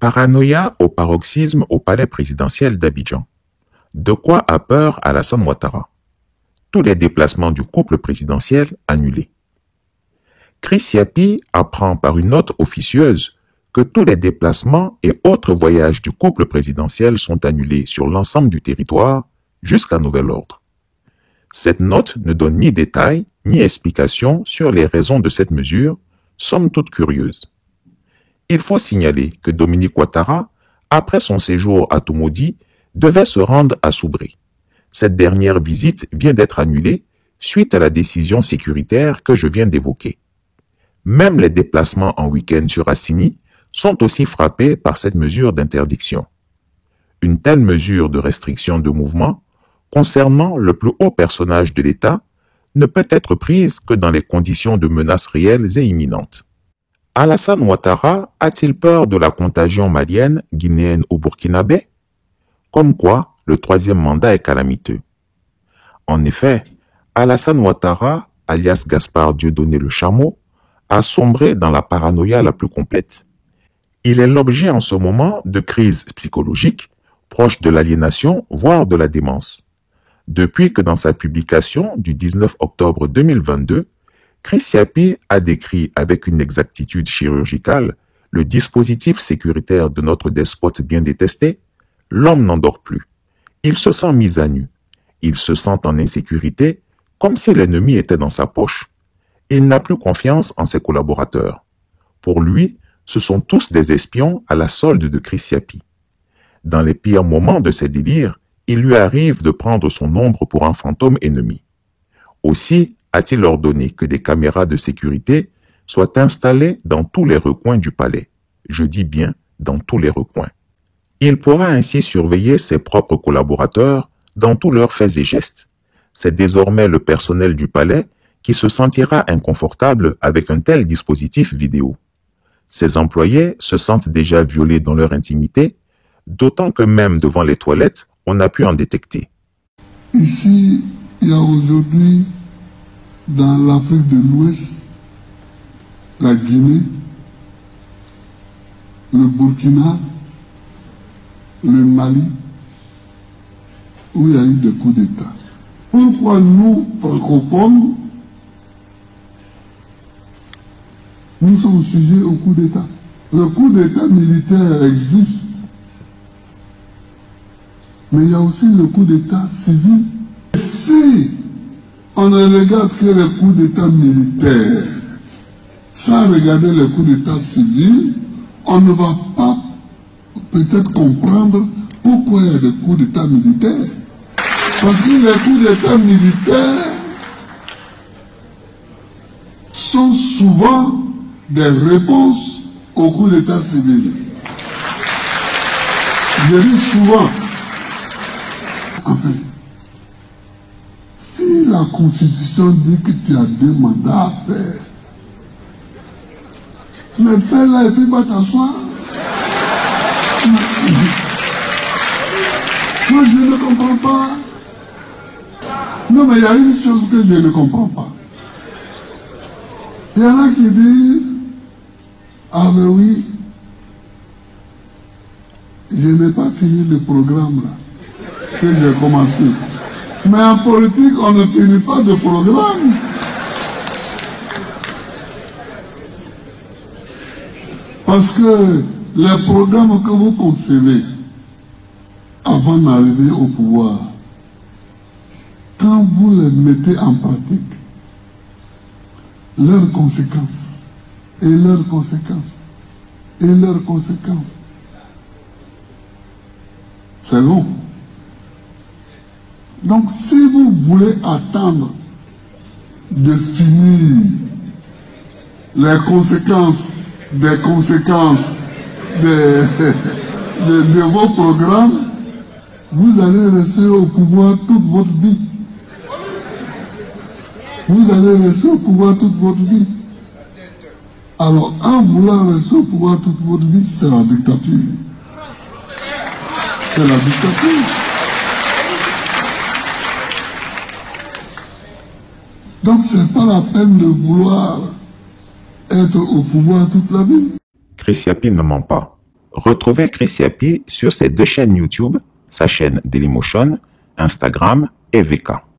Paranoïa au paroxysme au palais présidentiel d'Abidjan. De quoi a peur Alassane Ouattara? Tous les déplacements du couple présidentiel annulés. Chris Yapi apprend par une note officieuse que tous les déplacements et autres voyages du couple présidentiel sont annulés sur l'ensemble du territoire jusqu'à nouvel ordre. Cette note ne donne ni détails ni explications sur les raisons de cette mesure, somme toute curieuse. Il faut signaler que Dominique Ouattara, après son séjour à Toumoudi, devait se rendre à Soubré. Cette dernière visite vient d'être annulée suite à la décision sécuritaire que je viens d'évoquer. Même les déplacements en week-end sur Assini sont aussi frappés par cette mesure d'interdiction. Une telle mesure de restriction de mouvement concernant le plus haut personnage de l'État ne peut être prise que dans les conditions de menaces réelles et imminentes. Alassane Ouattara a-t-il peur de la contagion malienne, guinéenne ou burkinabé? Comme quoi, le troisième mandat est calamiteux. En effet, Alassane Ouattara, alias Gaspard Dieudonné le Chameau, a sombré dans la paranoïa la plus complète. Il est l'objet en ce moment de crises psychologiques, proches de l'aliénation, voire de la démence. Depuis que dans sa publication du 19 octobre 2022, Chris Yapi a décrit avec une exactitude chirurgicale le dispositif sécuritaire de notre despote bien détesté, l'homme n'en dort plus. Il se sent mis à nu. Il se sent en insécurité, comme si l'ennemi était dans sa poche. Il n'a plus confiance en ses collaborateurs. Pour lui, ce sont tous des espions à la solde de Chris Yapi. Dans les pires moments de ses délires, il lui arrive de prendre son ombre pour un fantôme ennemi. Aussi a-t-il ordonné que des caméras de sécurité soient installées dans tous les recoins du palais. Je dis bien dans tous les recoins. Il pourra ainsi surveiller ses propres collaborateurs dans tous leurs faits et gestes. C'est désormais le personnel du palais qui se sentira inconfortable avec un tel dispositif vidéo. Ses employés se sentent déjà violés dans leur intimité, d'autant que même devant les toilettes, on a pu en détecter. Ici, il y a aujourd'hui, dans l'Afrique de l'Ouest, la Guinée, le Burkina, le Mali, où il y a eu des coups d'État. Pourquoi nous, francophones, nous sommes sujets au coup d'État? Le coup d'État militaire existe, mais il y a aussi le coup d'État civil. Si on ne regarde que le coup d'État militaire, sans regarder le coup d'État civil, on ne va pas peut-être comprendre pourquoi il y a des coups d'État militaires. Parce que les coups d'État militaires sont souvent des réponses aux coups d'État civil. Je dis souvent, enfin, si la Constitution dit que tu as 2 mandats à faire, mais fais-la et puis va t'asseoir. Moi, je ne comprends pas. Non, mais il y a une chose que je ne comprends pas. Il y en a qui disent, ah ben oui, je n'ai pas fini le programme là, que j'ai commencé. Mais en politique, on ne finit pas de programme. Parce que les programmes que vous concevez avant d'arriver au pouvoir, quand vous les mettez en pratique, leurs conséquences, et leurs conséquences, et leurs conséquences, c'est long. Donc si vous voulez attendre de finir les conséquences des conséquences de vos programmes, vous allez rester au pouvoir toute votre vie. Vous allez rester au pouvoir toute votre vie. Alors, en voulant rester au pouvoir toute votre vie, c'est la dictature. C'est la dictature. Donc, c'est pas la peine de vouloir être au pouvoir toute la vie. Chris Yapi ne ment pas. Retrouvez Chris Yapi sur ses deux chaînes YouTube, sa chaîne Dailymotion, Instagram et VK.